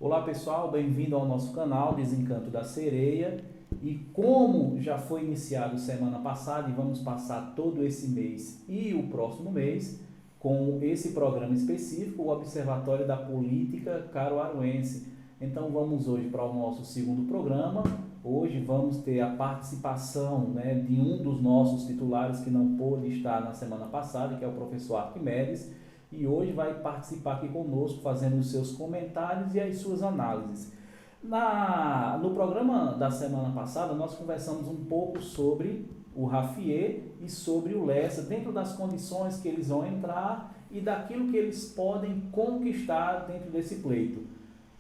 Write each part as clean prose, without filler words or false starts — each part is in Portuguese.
Olá pessoal, bem-vindo ao nosso canal Desencanto da Sereia. E como já foi iniciado semana passada e vamos passar todo esse mês e o próximo mês com esse programa específico, o Observatório da Política Caruaruense. Então vamos hoje para o nosso segundo programa. Hoje vamos ter a participação, de um dos nossos titulares que não pôde estar na semana passada, que é o professor Arquimedes, e hoje vai participar aqui conosco fazendo os seus comentários e as suas análises. No programa da semana passada nós conversamos um pouco sobre o Raffier e sobre o Lessa, dentro das condições que eles vão entrar e daquilo que eles podem conquistar dentro desse pleito.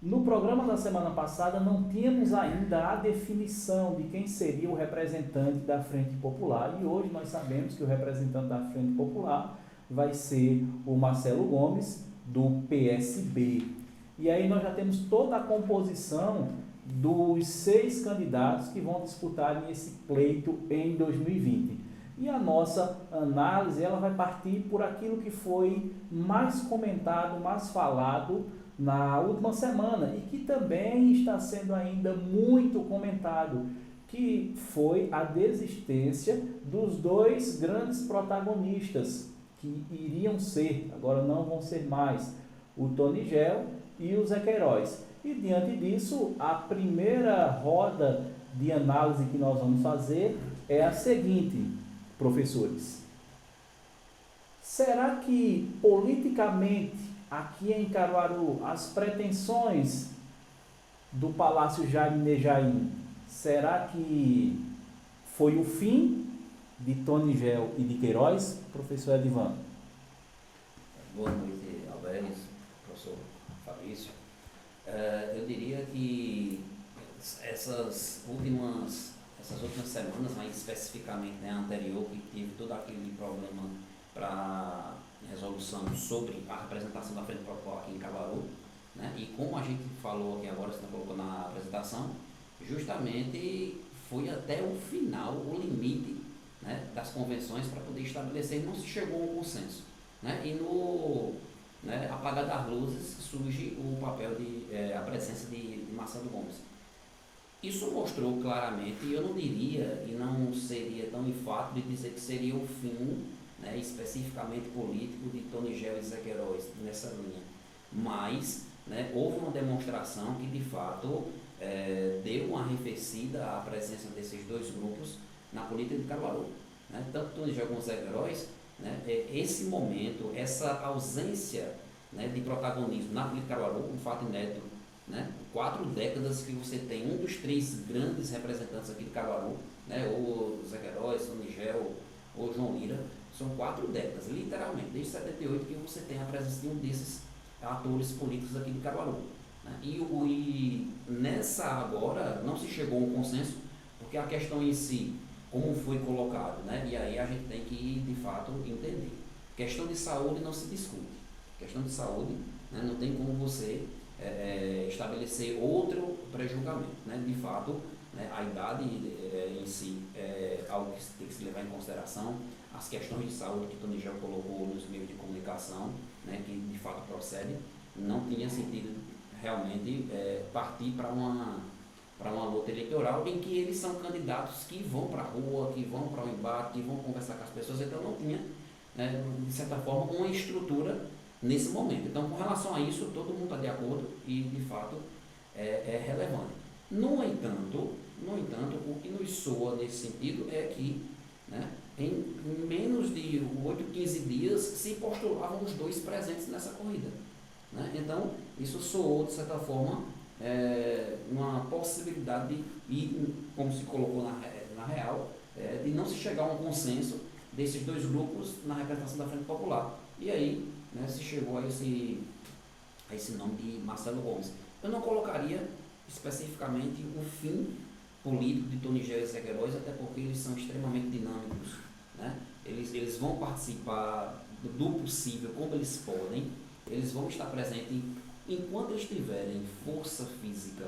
No programa da semana passada não tínhamos ainda a definição de quem seria o representante da Frente Popular, e hoje nós sabemos que o representante da Frente Popular vai ser o Marcelo Gomes, do PSB. E aí nós já temos toda a composição dos 6 candidatos que vão disputar esse pleito em 2020. E a nossa análise ela vai partir por aquilo que foi mais comentado, mais falado na última semana e que também está sendo ainda muito comentado, que foi a desistência dos 2 grandes protagonistas que iriam ser, agora não vão ser mais, o Tony Gel e o Zé Queiroz. E diante disso, a primeira roda de análise que nós vamos fazer é a seguinte, professores. Será que politicamente aqui em Caruaru as pretensões do Palácio Jaime Nejaim, será que foi o fim de Tony Gel e de Queiroz, professor Edivan? Boa noite, Alberto, professor Fabrício. Eu diria que essas últimas semanas, mais especificamente a anterior, que teve todo aquele problema para resolução sobre a representação da Frente Popular aqui em Caruaru, né? E como a gente falou aqui agora, você colocou na apresentação, justamente foi até o final, o limite, né, das convenções para poder estabelecer, não se chegou a um consenso, né? E no apagar das luzes surge o papel a presença de Marcelo Gomes. Isso mostrou claramente, e eu não diria, e não seria tão enfático de dizer que seria o fim, né, especificamente político, de Tony Gel e Zé Queiroz nessa linha, mas, né, houve uma demonstração que de fato deu uma arrefecida à presença desses 2 grupos na política de Caruaru, né? Tanto Tony Gel como Zé Queiroz, né, esse momento, essa ausência, né, de protagonismo na política de Caruaru, um fato inédito, né? 4 décadas que você tem um dos 3 grandes representantes aqui de Caruaru, né, ou Zé Queiroz, Tony Gel ou João Lira, são 4 décadas, literalmente, desde 78 que você tem a presença de um desses atores políticos aqui de Caruaru, né? E nessa agora não se chegou a um consenso, porque a questão em si, como foi colocado, né? E aí a gente tem que, de fato, entender. Questão de saúde não se discute. Questão de saúde, né, não tem como você estabelecer outro pré-julgamento, né? De fato, né, a idade em si é algo que tem que se levar em consideração. As questões de saúde que o Tony Gel colocou nos meios de comunicação, né, que de fato procede, não tinha sentido realmente partir para uma luta eleitoral em que eles são candidatos que vão para a rua, que vão para o embate, que vão conversar com as pessoas, então não tinha, né, de certa forma, uma estrutura nesse momento. Então, com relação a isso, todo mundo está de acordo e, de fato, é relevante. No entanto, o que nos soa nesse sentido é que, né, em menos de 8, 15 dias se postulavam os 2 presentes nessa corrida, né? Então, isso soou, de certa forma, uma possibilidade de, e como se colocou na real, de não se chegar a um consenso desses 2 grupos na representação da Frente Popular. E aí, né, se chegou a esse nome de Marcelo Gomes. Eu não colocaria especificamente o fim político de Tony Gel e Zé Queiroz, até porque eles são extremamente dinâmicos, né? Eles vão participar do possível como eles podem, eles vão estar presentes enquanto eles tiverem força física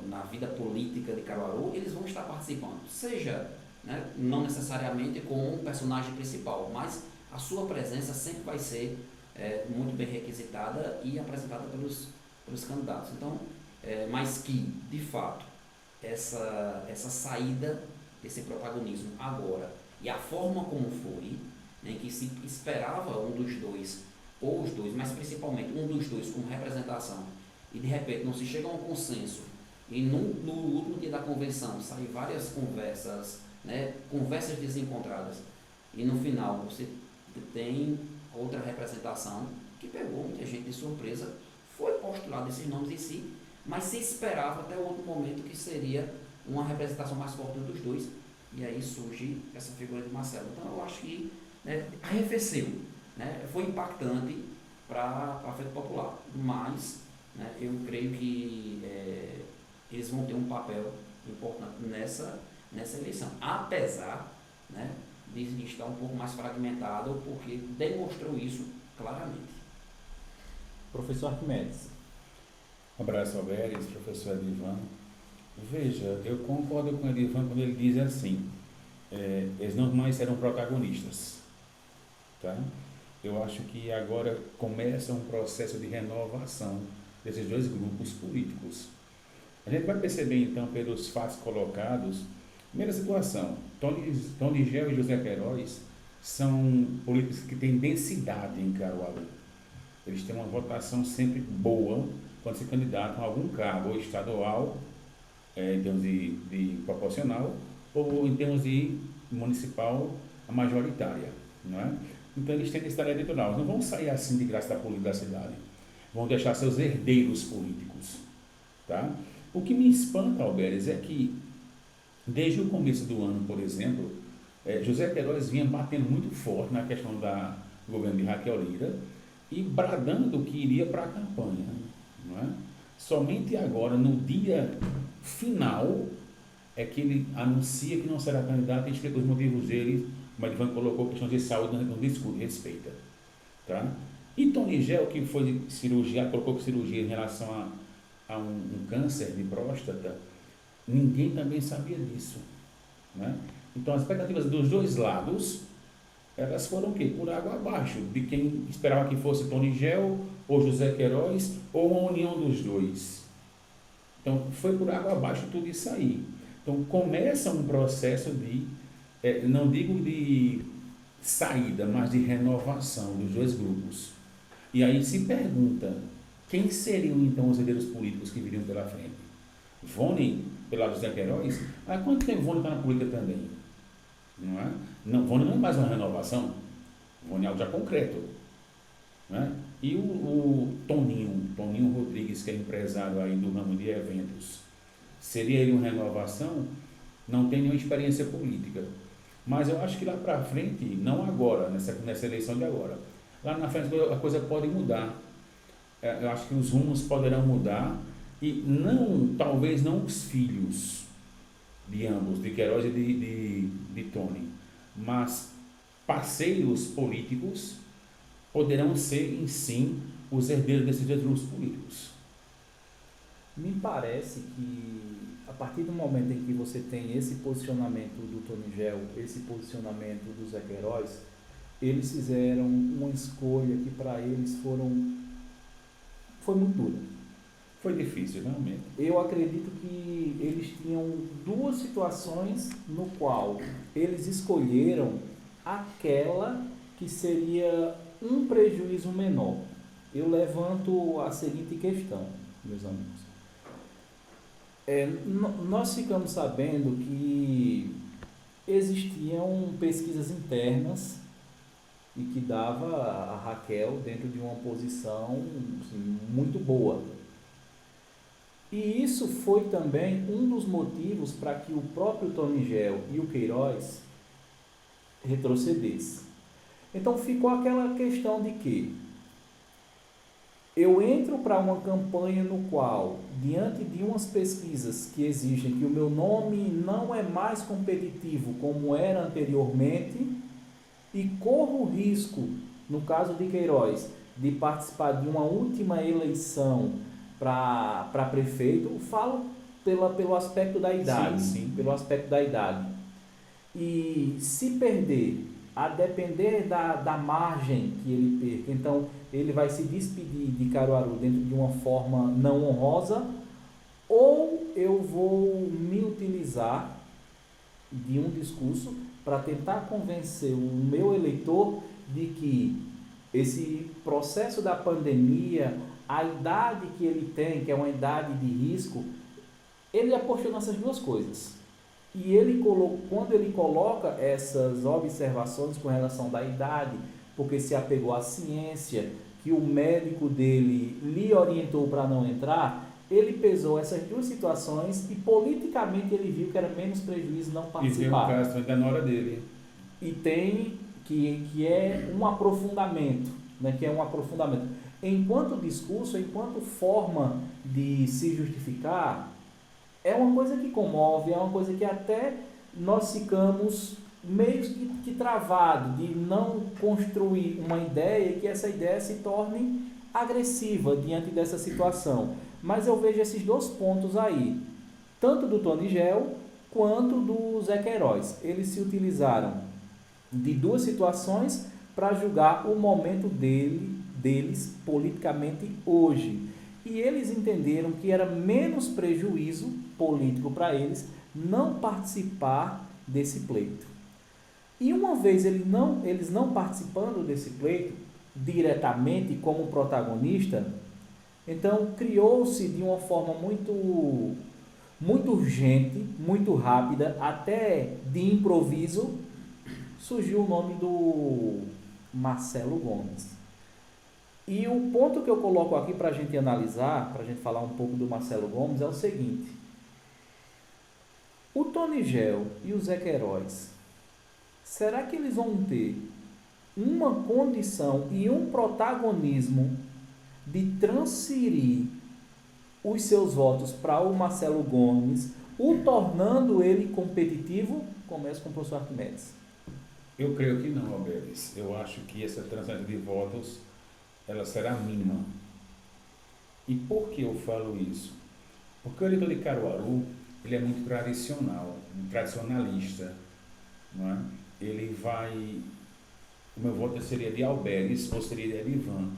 na vida política de Caruaru, eles vão estar participando, seja, né, não necessariamente como um personagem principal, mas a sua presença sempre vai ser muito bem requisitada e apresentada pelos candidatos. Então, mas que, de fato, essa saída desse protagonismo agora e a forma como foi, né, que se esperava um dos dois, ou os dois, mas principalmente um dos dois como representação, e de repente não se chega a um consenso, e no último dia da convenção saem várias conversas, né, conversas desencontradas, e no final você tem outra representação que pegou muita gente de surpresa, foi postulado esses nomes em si, mas se esperava até o outro momento que seria uma representação mais forte dos dois, e aí surge essa figura de Marcelo. Então eu acho que, né, arrefeceu, né, foi impactante para a Frente Popular, mas, né, eu creio que eles vão ter um papel importante nessa eleição, apesar, né, de estar um pouco mais fragmentado, porque demonstrou isso claramente. Professor Arquimedes. Um abraço, Alberes, professor Edivan. Veja, eu concordo com o Edivan quando ele diz assim, eles não mais serão protagonistas, tá? Eu acho que agora começa um processo de renovação desses dois grupos políticos. A gente vai perceber então pelos fatos colocados, primeira situação, Tony Gel e José Queiroz são políticos que têm densidade em Caruaru. Eles têm uma votação sempre boa quando se candidatam a algum cargo, ou estadual, em termos de proporcional, ou em termos de municipal, a majoritária, não é? Então eles têm densidade eleitoral, não vão sair assim de graça da política da cidade, vão deixar seus herdeiros políticos, tá? O que me espanta, Alberes, é que desde o começo do ano, por exemplo, José Queiroz vinha batendo muito forte na questão do governo de Raquel Lira e bradando que iria para a campanha, não é? Somente agora, no dia final, é que ele anuncia que não será candidato e explica os motivos dele, mas Ivan colocou questões de saúde, não discute, respeita, tá? E Tony Gel, que foi cirurgia, colocou cirurgia em relação a um câncer de próstata, ninguém também sabia disso, né? Então as expectativas dos dois lados, elas foram o quê? Por água abaixo, de quem esperava que fosse Tony Gel ou José Queiroz, ou uma união dos dois. Então foi por água abaixo tudo isso aí. Então começa um processo de, não digo de saída, mas de renovação dos dois grupos. E aí se pergunta, quem seriam então os herdeiros políticos que viriam pela frente? Vone, pelo lado José Queiroz, há quanto tempo Vone está na política também? Não é? Não, Vone não é mais uma renovação, Vone é algo já concreto. Não é? E o Toninho Rodrigues, que é empresário aí do ramo de eventos, seria ele uma renovação? Não tem nenhuma experiência política. Mas eu acho que lá para frente, não agora, nessa eleição de agora, lá na frente a coisa pode mudar. Eu acho que os rumos poderão mudar e não, talvez não os filhos de ambos, de Queiroz e de Tony, mas parceiros políticos poderão ser, em sim, os herdeiros desses dois grupos políticos. Me parece que, a partir do momento em que você tem esse posicionamento do Tony Gel, esse posicionamento do Zé Queiroz, eles fizeram uma escolha que para eles foi muito dura. Foi difícil, realmente. Eu acredito que eles tinham duas situações no qual eles escolheram aquela que seria um prejuízo menor. Eu levanto a seguinte questão, meus amigos. Nós ficamos sabendo que existiam pesquisas internas e que dava a Raquel dentro de uma posição, assim, muito boa. E isso foi também um dos motivos para que o próprio Tony Gel e o Queiroz retrocedessem. Então ficou aquela questão de que eu entro para uma campanha no qual, diante de umas pesquisas que exigem que o meu nome não é mais competitivo como era anteriormente, e corro o risco, no caso de Queiroz, de participar de uma última eleição para prefeito, falo pelo aspecto da idade. Sim. Pelo aspecto da idade. E se perder, a depender da margem que ele perca, então ele vai se despedir de Caruaru dentro de uma forma não honrosa, ou eu vou me utilizar de um discurso para tentar convencer o meu eleitor de que esse processo da pandemia, a idade que ele tem, que é uma idade de risco, ele apostou nessas duas coisas. E ele quando ele coloca essas observações com relação da idade, porque se apegou à ciência, que o médico dele lhe orientou para não entrar, ele pesou essas duas situações e politicamente ele viu que era menos prejuízo não participar. E tem um caso ainda na hora dele. E tem que é um aprofundamento, né? Que é um aprofundamento. Enquanto discurso, enquanto forma de se justificar, é uma coisa que comove, é uma coisa que até nós ficamos meio que travado de não construir uma ideia e que essa ideia se torne agressiva diante dessa situação. Mas eu vejo esses dois pontos aí, tanto do Tony Gel quanto do Zé Queiroz. Eles se utilizaram de duas situações para julgar o momento deles politicamente hoje. E eles entenderam que era menos prejuízo político para eles não participar desse pleito. E uma vez eles não participando desse pleito diretamente como protagonista, então criou-se de uma forma muito urgente, muito rápida, até de improviso, surgiu o nome do Marcelo Gomes. E o ponto que eu coloco aqui para a gente analisar, para a gente falar um pouco do Marcelo Gomes, é o seguinte: o Tony Gel e o Zé Queiroz, será que eles vão ter uma condição e um protagonismo de transferir os seus votos para o Marcelo Gomes, o tornando ele competitivo? Começo com o professor Arquimedes. Eu creio que não, Alberes. Eu acho que essa transferência de votos ela será mínima. E por que eu falo isso? Porque o eleitor de Caruaru ele é muito tradicional, tradicionalista, não é? Ele vai... O meu voto seria de Alberes ou seria de Edivan.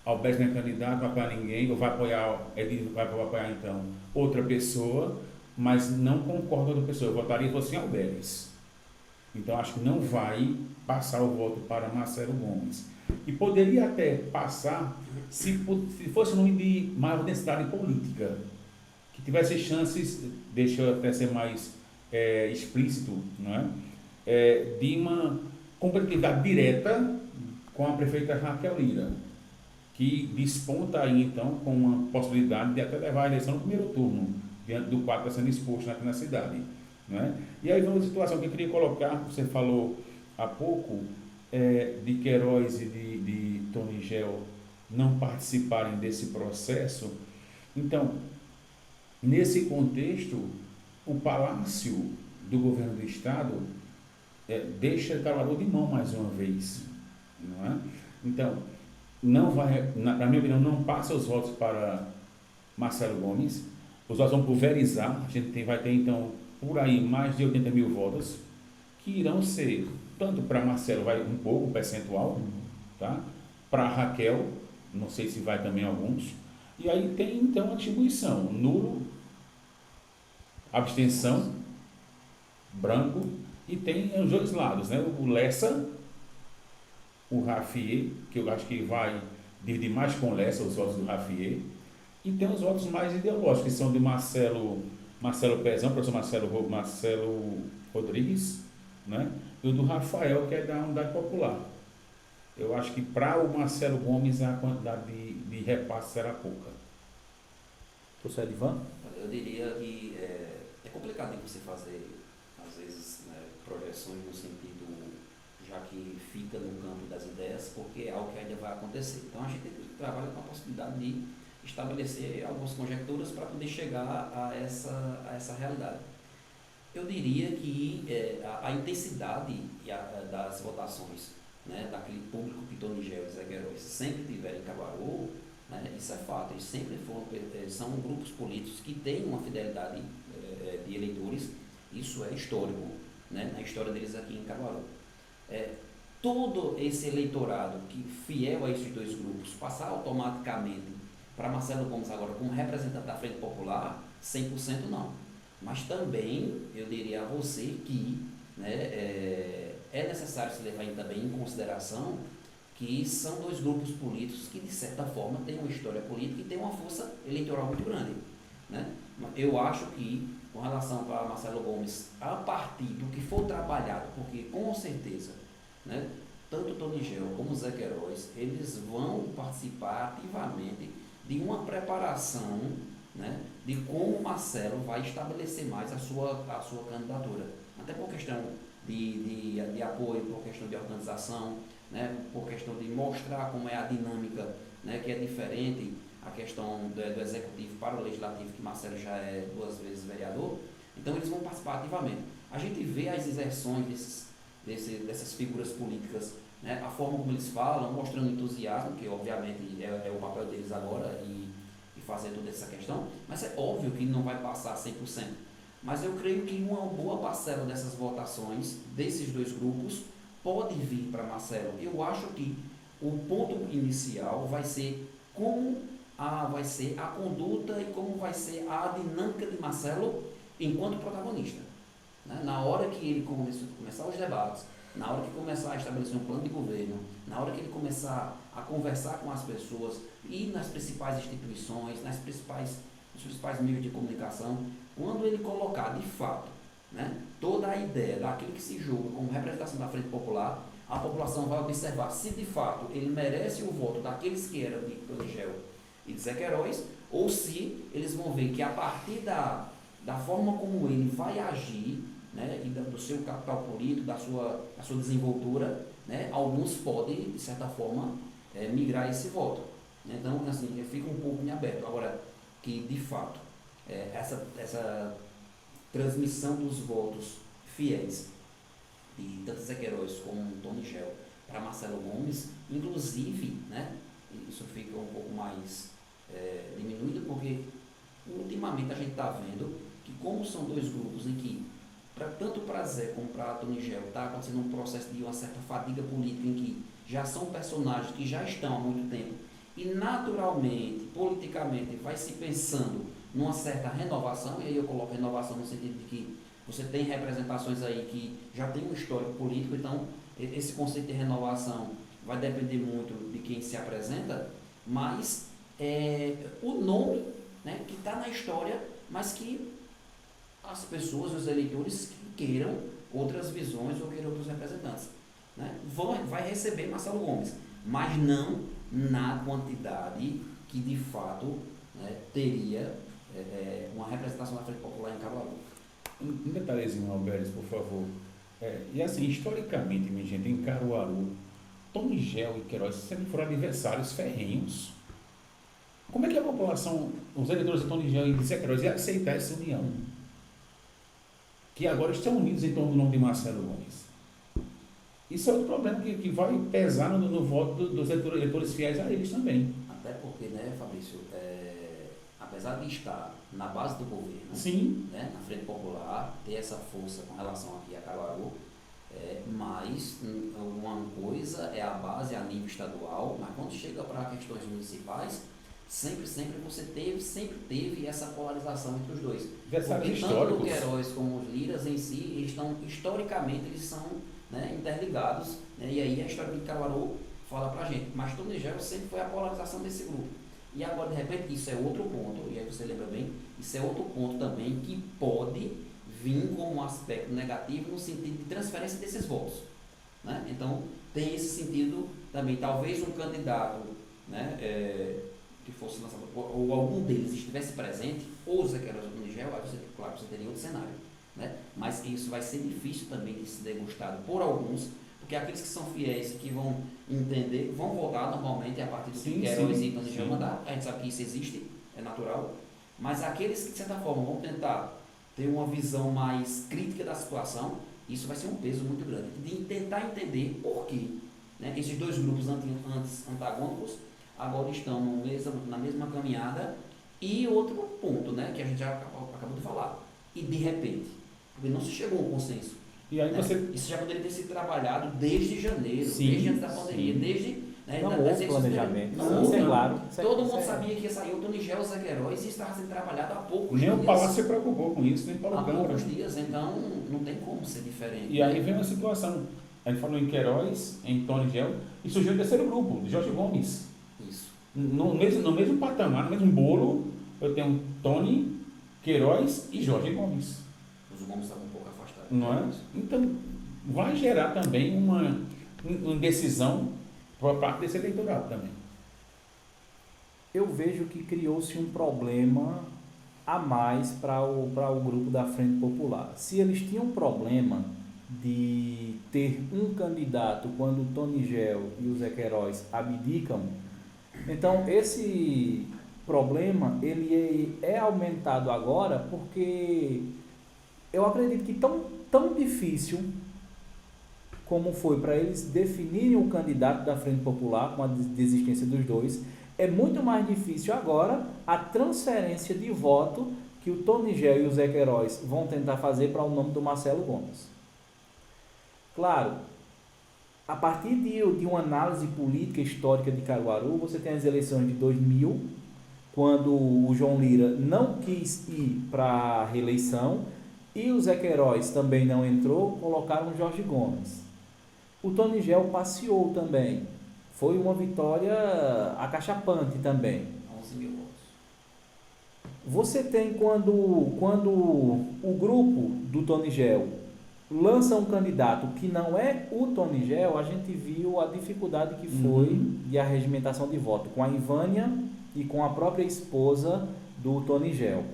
Alberes não é candidato, não vai apoiar ninguém, ou vai apoiar então outra pessoa, mas não concordo com outra pessoa. Eu votaria e fosse em Alberes. Então acho que não vai passar o voto para Marcelo Gomes. E poderia até passar se fosse um nome de maior densidade política, que tivesse chances, deixa eu até ser mais explícito, não é? De uma competitividade direta com a prefeita Raquel Lira, que desponta aí então com uma possibilidade de até levar a eleição no primeiro turno, diante do quadro que está sendo exposto aqui na cidade. Não é? E aí vem uma situação que eu queria colocar, você falou há pouco, de Queiroz e de Tony Gel não participarem desse processo. Então, nesse contexto, o Palácio do Governo do Estado deixa Caruaru de mão mais uma vez. Não é? Então, não vai, na minha opinião, não passa os votos para Marcelo Gomes, os votos vão pulverizar, a gente vai ter então por aí mais de 80 mil votos, que irão ser, tanto para Marcelo vai um pouco, um percentual, tá? Para Raquel, não sei se vai também alguns, e aí tem então a distribuição, nulo, abstenção, branco, e tem os dois lados, né? O Lessa, o Rafier, que eu acho que vai dividir mais com o Lessa os votos do Rafier, e tem os votos mais ideológicos, que são de Marcelo Pezão, professor Marcelo Rodrigues, né? E o do Rafael, que é da Unidade Popular. Eu acho que para o Marcelo Gomes a quantidade de repasse será pouca. Professor Edivan? Eu diria que é complicado de você fazer, às vezes, né, projeções no sentido, já que fica no campo das ideias, porque é algo que ainda vai acontecer. Então a gente trabalha com a possibilidade de estabelecer algumas conjecturas para poder chegar a essa realidade. Eu diria que a intensidade das votações, né, daquele público que Tony Gel e Zé Queiroz sempre tiveram em Caruaru, né, isso é fato, eles sempre são grupos políticos que têm uma fidelidade de eleitores, isso é histórico, né, na história deles aqui em Caruaru. todo esse eleitorado que fiel a esses dois grupos passar automaticamente para Marcelo Gomes agora como representante da Frente Popular, 100% não. Mas também eu diria a você que, né, é necessário se levar também em consideração que são dois grupos políticos que, de certa forma, têm uma história política e têm uma força eleitoral muito grande. Né? Eu acho que, com relação a Marcelo Gomes, a partir do que for trabalhado, porque, com certeza, né, tanto Tony Gel como Zé Queiroz, eles vão participar ativamente de uma preparação, né, de como Marcelo vai estabelecer mais a sua candidatura. Até por questão de apoio, por questão de organização, né, por questão de mostrar como é a dinâmica, né, que é diferente a questão do executivo para o legislativo, que Marcelo já é 2 vezes vereador. Então eles vão participar ativamente. A gente vê as inserções dessas figuras políticas, né, a forma como eles falam, mostrando entusiasmo, que obviamente é o papel deles agora e fazer toda essa questão, mas é óbvio que não vai passar 100%. Mas eu creio que uma boa parcela dessas votações, desses dois grupos, pode vir para Marcelo. Eu acho que o ponto inicial vai ser como vai ser a conduta e como vai ser a dinâmica de Marcelo enquanto protagonista. Né? Na hora que ele começar os debates, na hora que começar a estabelecer um plano de governo, na hora que ele começar a conversar com as pessoas e nas principais instituições, nos principais meios de comunicação, quando ele colocar de fato, né, toda a ideia daquilo que se julga como representação da Frente Popular, a população vai observar se de fato ele merece o voto daqueles que eram de Tony Gel e de Zé Queiroz, ou se eles vão ver que a partir da forma como ele vai agir, né, e do seu capital político, da sua desenvoltura, né, alguns podem, de certa forma, migrar esse voto. Então, assim, fica um pouco em aberto. Agora, que de fato, essa transmissão dos votos fiéis de tanto Zé Queiroz como Tony Gel para Marcelo Gomes, inclusive, né, isso fica um pouco mais diminuído, porque ultimamente a gente está vendo que, como são dois grupos em que tanto para Zé como para Tony Gel está acontecendo um processo de uma certa fadiga política, em que já são personagens que já estão há muito tempo e naturalmente, politicamente, vai se pensando numa certa renovação, e aí eu coloco renovação no sentido de que você tem representações aí que já tem um histórico político, então esse conceito de renovação vai depender muito de quem se apresenta, mas o nome, né, que está na história, mas que as pessoas, os eleitores que queiram outras visões ou queiram outros representantes, né, vai receber Marcelo Gomes, mas não na quantidade que de fato, né, teria uma representação da Frente Popular em Caruaru. Um detalhezinho, Alberes, por favor. E assim, historicamente, minha gente, em Caruaru, Tony Gel e Queiroz sempre foram adversários ferrenhos. Como é que a população, os eleitores de Tony Gel e Zé Queiroz iam aceitar essa união? Que agora estão unidos em torno do nome de Marcelo Gomes. Isso é outro problema que vai pesar no voto dos eleitores fiéis a eles também. Até porque, né, Fabrício, apesar de estar na base do governo, sim, né, na Frente Popular, ter essa força com relação aqui a Caruaru, mas uma coisa é a base a nível estadual, mas quando chega para questões municipais, sempre sempre teve essa polarização entre os dois. Porque tanto o Queiroz como os Liras em si, eles estão, historicamente, eles são, né, interligados, né, e aí a história de Caruaru fala pra gente. Mas Tony Gel sempre foi a polarização desse grupo. E agora, de repente, isso é outro ponto, e aí você lembra bem, isso é outro ponto também que pode vir como um aspecto negativo no sentido de transferência desses votos. Né? Então, tem esse sentido também. Talvez um candidato, né, que fosse lançado, ou algum deles estivesse presente, ou Zé Queiroz ou Tony Gel, aí você teria outro cenário. Né? Mas isso vai ser difícil também de ser degustado por alguns, porque aqueles que são fiéis, que vão entender, vão votar normalmente a partir do que Queiroz e Tony Gel mandar. A gente sabe que isso existe, é natural. Mas aqueles que, de certa forma, vão tentar ter uma visão mais crítica da situação, isso vai ser um peso muito grande. De tentar entender por que, né, esses dois grupos antes antagônicos agora estão na mesma caminhada. E outro ponto, né, que a gente já acabou de falar, e de repente, porque não se chegou a um consenso, E aí você... Isso já poderia ter sido trabalhado desde janeiro, Sim, desde antes da pandemia, sim. desde... Não houve planejamento. Não Isso é houve. claro. Todo mundo sabia que ia sair o Tony Gel, o Zé Queiroz, e isso estava sendo trabalhado há poucos Nem dias. o Palácio se preocupou com isso, nem Paulo Há Câmara. poucos dias, então não tem como ser diferente. E aí vem uma situação. A gente falou em Queiroz, em Tony Gel, e surgiu o terceiro grupo, de Jorge Gomes. Isso. No mesmo patamar, no mesmo bolo, eu tenho Tony, Queiroz e Jorge Gomes. Os Gomes estavam um pouco afastados. Não é? Então, vai gerar também uma indecisão por parte desse eleitorado também. Eu vejo que criou-se um problema a mais para o grupo da Frente Popular. Se eles tinham um problema de ter um candidato quando o Tony Gel e o Zé Queiroz abdicam, então esse problema ele é aumentado agora porque eu acredito que tão difícil como foi para eles definirem o candidato da Frente Popular com a desistência dos dois, é muito mais difícil agora a transferência de voto que o Tony Gel e o Zé Queiroz vão tentar fazer para o nome do Marcelo Gomes. Claro, a partir de uma análise política histórica de Caruaru, você tem as eleições de 2000, quando o João Lira não quis ir para a reeleição e o Zé Queiroz também não entrou, colocaram o Jorge Gomes. O Tony Gel passeou também. Foi uma vitória acachapante também. 11 mil votos. Você tem quando o grupo do Tony Gel lança um candidato que não é o Tony Gel, a gente viu a dificuldade que foi de arregimentação de voto com a Ivânia e com a própria esposa do Tony Gel.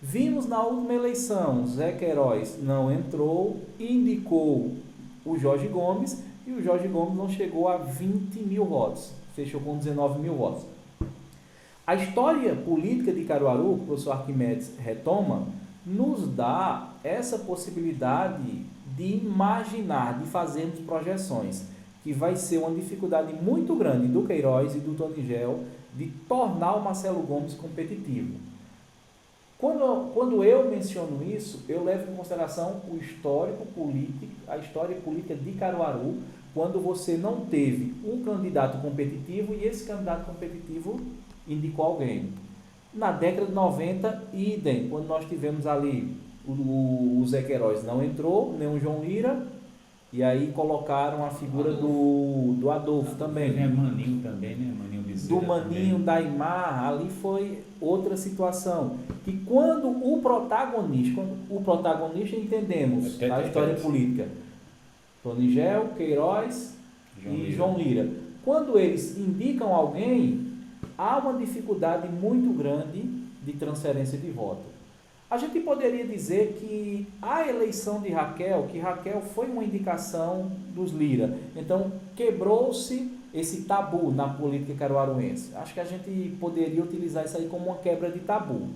Vimos na última eleição, Zé Queiroz não entrou, indicou o Jorge Gomes, e o Jorge Gomes não chegou a 20 mil votos, fechou com 19 mil votos. A história política de Caruaru, que o professor Arquimedes retoma, nos dá essa possibilidade de imaginar, de fazermos projeções, que vai ser uma dificuldade muito grande do Queiroz e do Tony Gel de tornar o Marcelo Gomes competitivo. Quando eu menciono isso, eu levo em consideração o histórico político, a história política de Caruaru, quando você não teve um candidato competitivo e esse candidato competitivo indicou alguém. Na década de 90, idem, quando nós tivemos ali o Zé Queiroz não entrou, nem o João Lira, e aí colocaram a figura do Adolfo também. É Maninho também, né? Maninho Bezerra do Maninho, também. da Aymar, ali foi outra situação. Que quando o protagonista entendemos a história política, Tony Gel, Queiroz e João Lira. Quando eles indicam alguém, há uma dificuldade muito grande de transferência de voto. A gente poderia dizer que a eleição de Raquel, que Raquel foi uma indicação dos Lira, então quebrou-se esse tabu na política caruaruense. Acho que a gente poderia utilizar isso aí como uma quebra de tabu.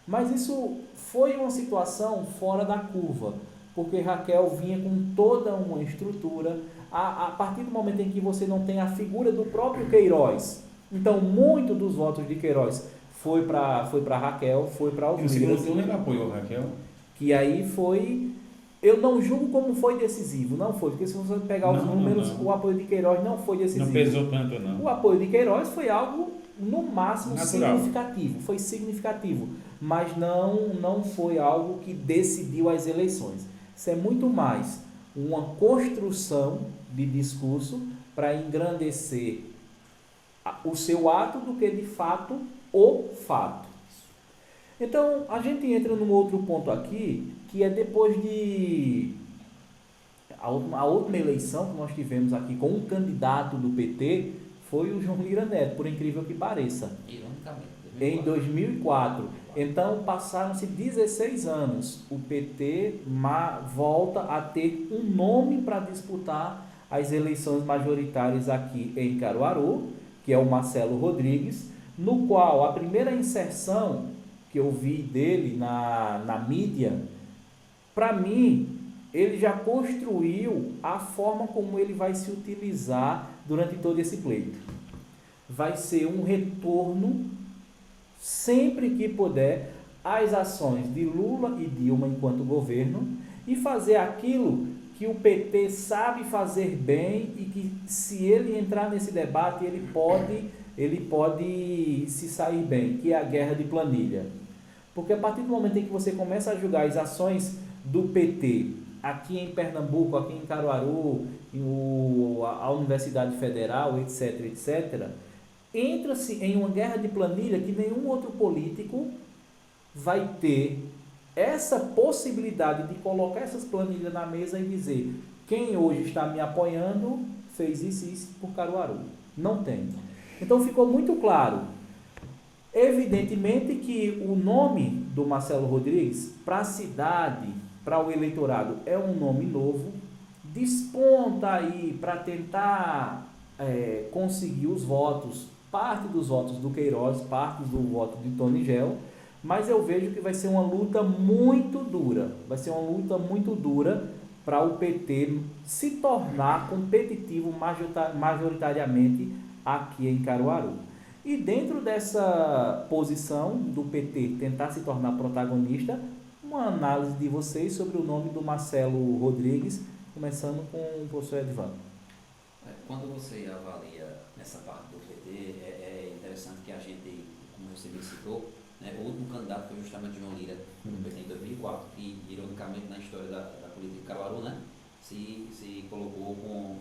Mas isso foi uma situação fora da curva, porque Raquel vinha com toda uma estrutura. A partir do momento em que você não tem a figura do próprio Queiroz, então muito dos votos de Queiroz foi para Raquel, foi para os Lira. O segundo turno ele apoiou Raquel. Que aí foi... Eu não julgo como foi decisivo, não foi, porque se você pegar os números, o apoio de Queiroz não foi decisivo. Não pesou tanto, não. O apoio de Queiroz foi algo, no máximo, natural. significativo, foi significativo, mas não foi algo que decidiu as eleições. Isso é muito mais uma construção de discurso para engrandecer o seu ato do que, de fato, o fato. Então, a gente entra num outro ponto aqui, que é depois de a última eleição que nós tivemos aqui com um candidato do PT, foi o João Lira Neto, por incrível que pareça. Ironicamente. Em 2004. Então, passaram-se 16 anos. O PT volta a ter um nome para disputar as eleições majoritárias aqui em Caruaru, que é o Marcelo Rodrigues, no qual a primeira inserção que eu vi dele na mídia, para mim, ele já construiu a forma como ele vai se utilizar durante todo esse pleito. Vai ser um retorno, sempre que puder, às ações de Lula e Dilma enquanto governo e fazer aquilo que o PT sabe fazer bem e que, se ele entrar nesse debate, ele pode se sair bem, que é a guerra de planilha. Porque a partir do momento em que você começa a julgar as ações do PT aqui em Pernambuco, aqui em Caruaru, a Universidade Federal, etc., etc., entra-se em uma guerra de planilha que nenhum outro político vai ter essa possibilidade de colocar essas planilhas na mesa e dizer: quem hoje está me apoiando fez isso e isso por Caruaru. Não tem. Então ficou muito claro. Evidentemente que o nome do Marcelo Rodrigues para a cidade, para o eleitorado, é um nome novo, desponta aí para tentar conseguir os votos, parte dos votos do Queiroz, parte do voto de Tony Gel, mas eu vejo que vai ser uma luta muito dura, para o PT se tornar competitivo majoritariamente aqui em Caruaru. E dentro dessa posição do PT tentar se tornar protagonista, uma análise de vocês sobre o nome do Marcelo Rodrigues, começando com o professor Edvan. Quando você avalia essa parte do PT, é interessante que a gente, como você me citou, né, o último candidato foi justamente João Lira, do PT em 2004, e ironicamente na história da política de Caruaru, né, se colocou com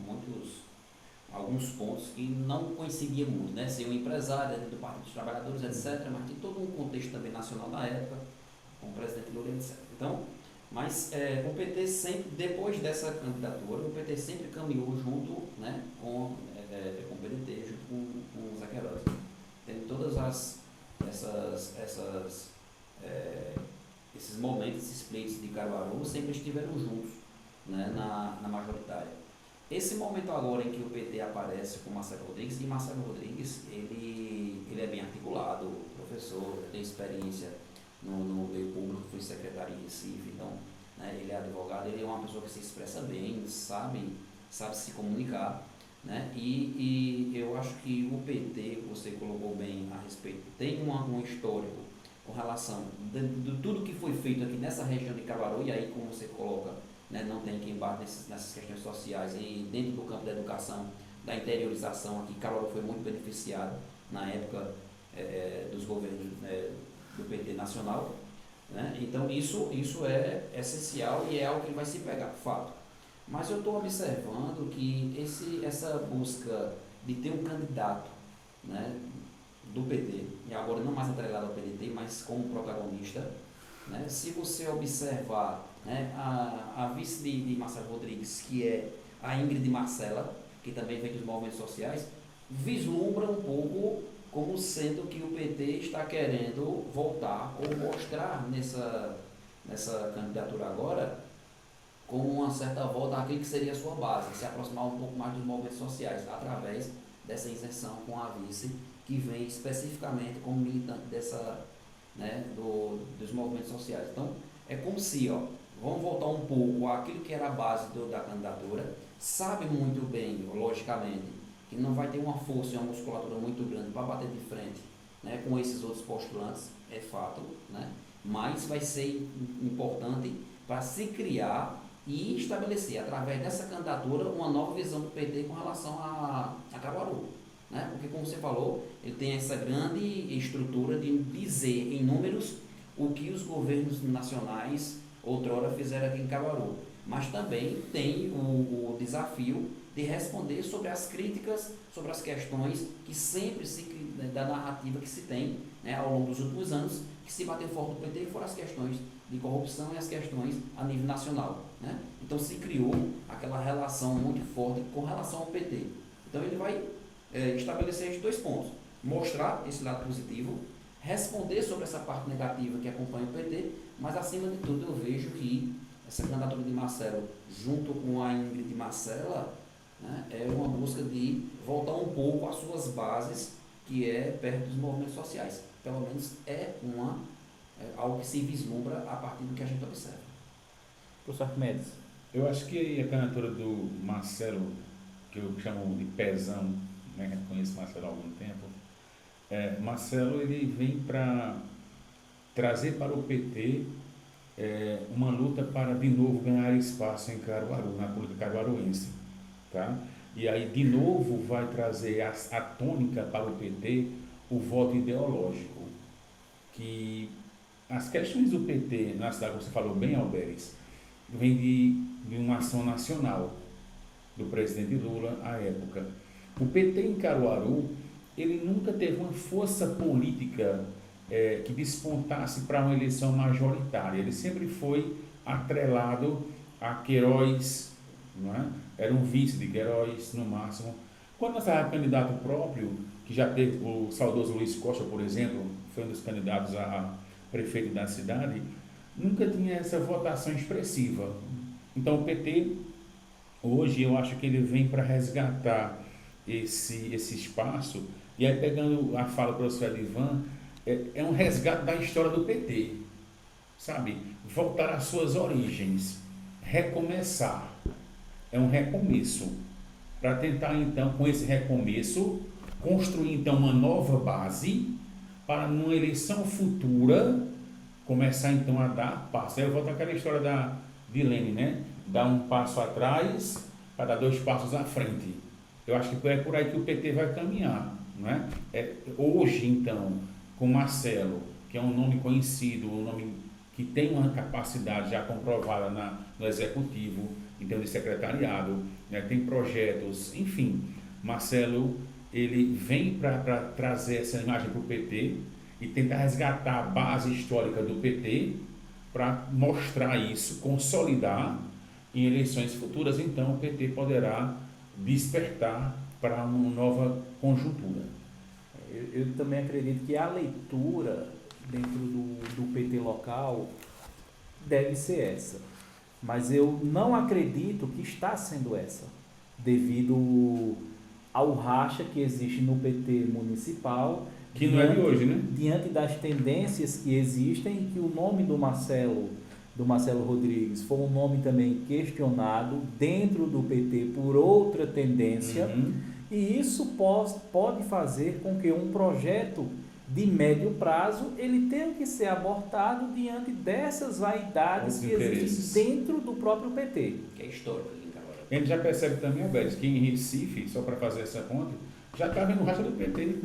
alguns pontos que não coincidiam muito, né? Ser um empresário do Partido dos Trabalhadores, etc., mas tem todo um contexto também nacional na época, com o presidente Lula, etc. Então, mas o PT sempre, depois dessa candidatura, o PT sempre caminhou junto, né, com o PDT, junto com o Zé Queiroz. Tendo todas esses momentos, esses pleitos de Caruaru, sempre estiveram juntos, né, na majoritária. Esse momento agora em que o PT aparece com Marcelo Rodrigues, e Marcelo Rodrigues, ele é bem articulado, professor, tem experiência no meio público, foi secretário em Recife, então, né, ele é advogado, ele é uma pessoa que se expressa bem, sabe se comunicar, né, e eu acho que o PT, você colocou bem a respeito, tem um histórico com relação de tudo que foi feito aqui nessa região de Caruaru, e aí como você coloca, né, não tem quem bate nessas questões sociais, e dentro do campo da educação, da interiorização aqui, Caruaru foi muito beneficiado na época dos governos do PT nacional, né? Então isso é essencial e é algo que vai se pegar, fato. Mas eu estou observando que essa busca de ter um candidato, né, do PT, e agora não mais atrelado ao PDT, mas como protagonista, né, se você observar, né, a vice de Marcelo Rodrigues, que é a Ingrid Marcela, que também vem dos movimentos sociais, vislumbra um pouco como sendo que o PT está querendo voltar ou mostrar nessa candidatura agora como uma certa volta àquilo que seria a sua base, se aproximar um pouco mais dos movimentos sociais, através dessa inserção com a vice, que vem especificamente como militante né, dos movimentos sociais. Então, é como se, vamos voltar um pouco àquilo que era a base da candidatura, sabe muito bem, logicamente, que não vai ter uma força e uma musculatura muito grande para bater de frente, né, com esses outros postulantes, é fato, né, mas vai ser importante para se criar e estabelecer, através dessa candidatura, uma nova visão do PT com relação a Caruaru. Né? Porque, como você falou, ele tem essa grande estrutura de dizer em números o que os governos nacionais outrora fizeram aqui em Caruaru, mas também tem o desafio de responder sobre as críticas, sobre as questões que sempre da narrativa que se tem, né, ao longo dos últimos anos, que se bateu forte no PT, foram as questões de corrupção e as questões a nível nacional. Né? Então se criou aquela relação muito forte com relação ao PT. Então ele vai estabelecer esses dois pontos: mostrar esse lado positivo, responder sobre essa parte negativa que acompanha o PT, mas acima de tudo eu vejo que essa candidatura de Marcelo, junto com a Ingrid Marcela, né, é uma busca de voltar um pouco às suas bases, que é perto dos movimentos sociais. Pelo menos é algo que se vislumbra a partir do que a gente observa. Professor Arquimedes. Eu acho que a candidatura do Marcelo, que eu chamo de Pezão, né, conheço Marcelo há algum tempo, Marcelo ele vem para trazer para o PT uma luta para de novo ganhar espaço em Caruaru, na política caruaruense, tá? E aí de novo vai trazer a tônica para o PT o voto ideológico, que as questões do PT na cidade, como você falou bem, Alberes, vem de uma ação nacional do presidente Lula à época. O PT em Caruaru, ele nunca teve uma força política que despontasse para uma eleição majoritária. Ele sempre foi atrelado a Queiroz, não é? Era um vice de Queiroz, no máximo. Quando nós estávamos candidato próprio, que já teve o saudoso Luiz Costa, por exemplo, foi um dos candidatos a prefeito da cidade, nunca tinha essa votação expressiva. Então o PT, hoje, eu acho que ele vem para resgatar esse espaço, e aí pegando a fala do professor Edivan, é um resgate da história do PT, sabe? Voltar às suas origens, recomeçar, é um recomeço, para tentar então, com esse recomeço, construir então uma nova base, para numa eleição futura, começar então a dar passo. Aí eu volto àquela história da Dilene, né? Dar um passo atrás, para dar 2 passos à frente. Eu acho que é por aí que o PT vai caminhar, não é? Hoje, então, com Marcelo, que é um nome conhecido, um nome que tem uma capacidade já comprovada no Executivo, então de secretariado, né? Tem projetos, enfim. Marcelo, ele vem para trazer essa imagem para o PT e tentar resgatar a base histórica do PT para mostrar isso, consolidar em eleições futuras. Então o PT poderá despertar para uma nova conjuntura. Eu também acredito que a leitura dentro do PT local deve ser essa, mas eu não acredito que está sendo essa, devido ao racha que existe no PT municipal, que não é de hoje, né? Diante das tendências que existem, e que o nome do Marcelo Rodrigues foi um nome também questionado dentro do PT por outra tendência, e isso pode fazer com que um projeto de médio prazo ele tenha que ser abortado diante dessas vaidades que existem dentro do próprio PT. Que é histórico aqui em Caruaru. A gente já percebe também, Alberto, que em Recife, só para fazer essa ponte, já está vendo o racha do PT.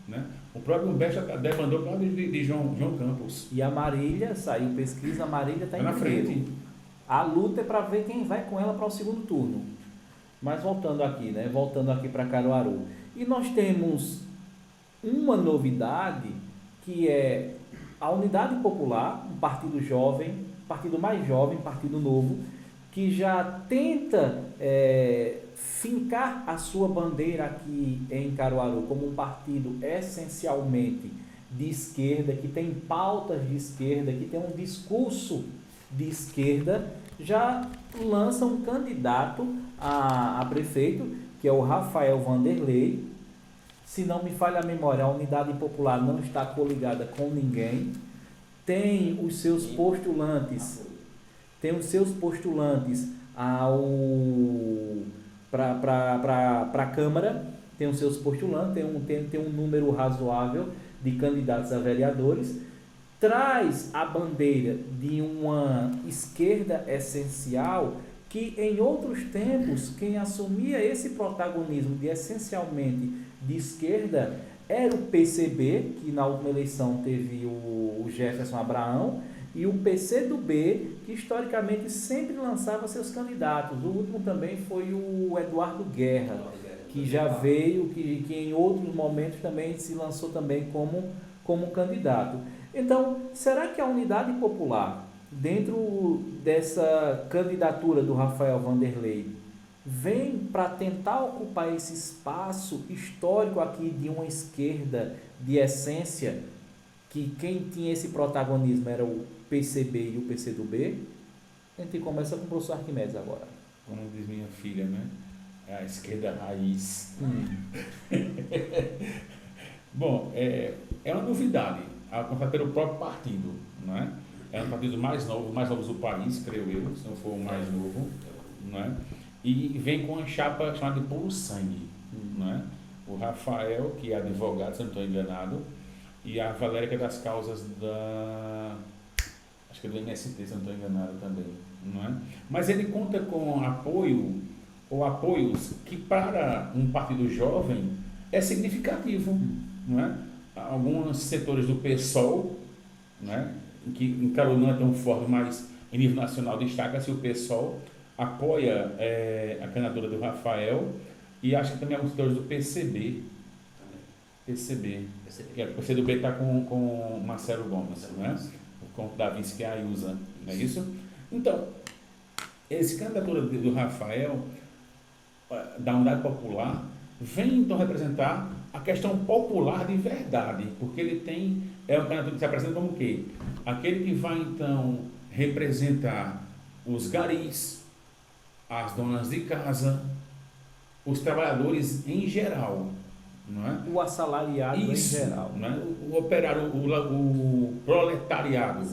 Né? O próprio Humberto já demandou por causa de João Campos. E a Marília, saiu pesquisa, a Marília está na frente. A luta é para ver quem vai com ela para o segundo turno. Mas voltando aqui para Caruaru. E nós temos uma novidade, que é a Unidade Popular, um partido jovem, partido mais jovem, partido novo, que já tenta fincar a sua bandeira aqui em Caruaru como um partido essencialmente de esquerda, que tem pautas de esquerda, que tem um discurso de esquerda, já lança um candidato a prefeito, que é o Rafael Vanderlei. Se não me falha a memória, a Unidade Popular não está coligada com ninguém, tem os seus postulantes para a Câmara, tem os seus postulantes, tem um número razoável de candidatos a vereadores, traz a bandeira de uma esquerda essencial, que em outros tempos quem assumia esse protagonismo de essencialmente de esquerda era o PCB, que na última eleição teve o Jefferson Abraão, e o PCdoB, que historicamente sempre lançava seus candidatos. O último também foi o Eduardo Guerra, que já veio, que em outros momentos também se lançou também como candidato. Então, será que a Unidade Popular, dentro dessa candidatura do Rafael Vanderlei, vem para tentar ocupar esse espaço histórico aqui de uma esquerda de essência, que quem tinha esse protagonismo era o PCB e o PCdoB? A gente começa com o professor Arquimedes agora. Como diz minha filha, né? É a esquerda raiz. Bom, é uma novidade, a contar pelo próprio partido, não é? É um partido mais novo do país, creio eu, se não for o mais novo, não é? E vem com uma chapa chamada de Puro Sangue, não é? O Rafael, que é advogado, se não estou enganado, e a Valéria, que é das causas acho que é do MST, se eu não estou enganado também, não é? Mas ele conta com apoio ou apoios que para um partido jovem é significativo, não é? Alguns setores do PSOL, né, que em Carol não é tão forte, mas em nível nacional destaca-se o PSOL, apoia a candidatura do Rafael, e acho que também alguns setores do PCB, que o PCdoB está com Marcelo Gomes, né, com o Davi Schiaiusa, não é isso? Então, essa candidatura do Rafael, da Unidade Popular, vem então representar a questão popular de verdade, porque ele é um candidato que se apresenta como o quê? Aquele que vai então representar os garis, as donas de casa, os trabalhadores em geral, não é? O assalariado Isso, em geral. não é? O operário, o proletariado,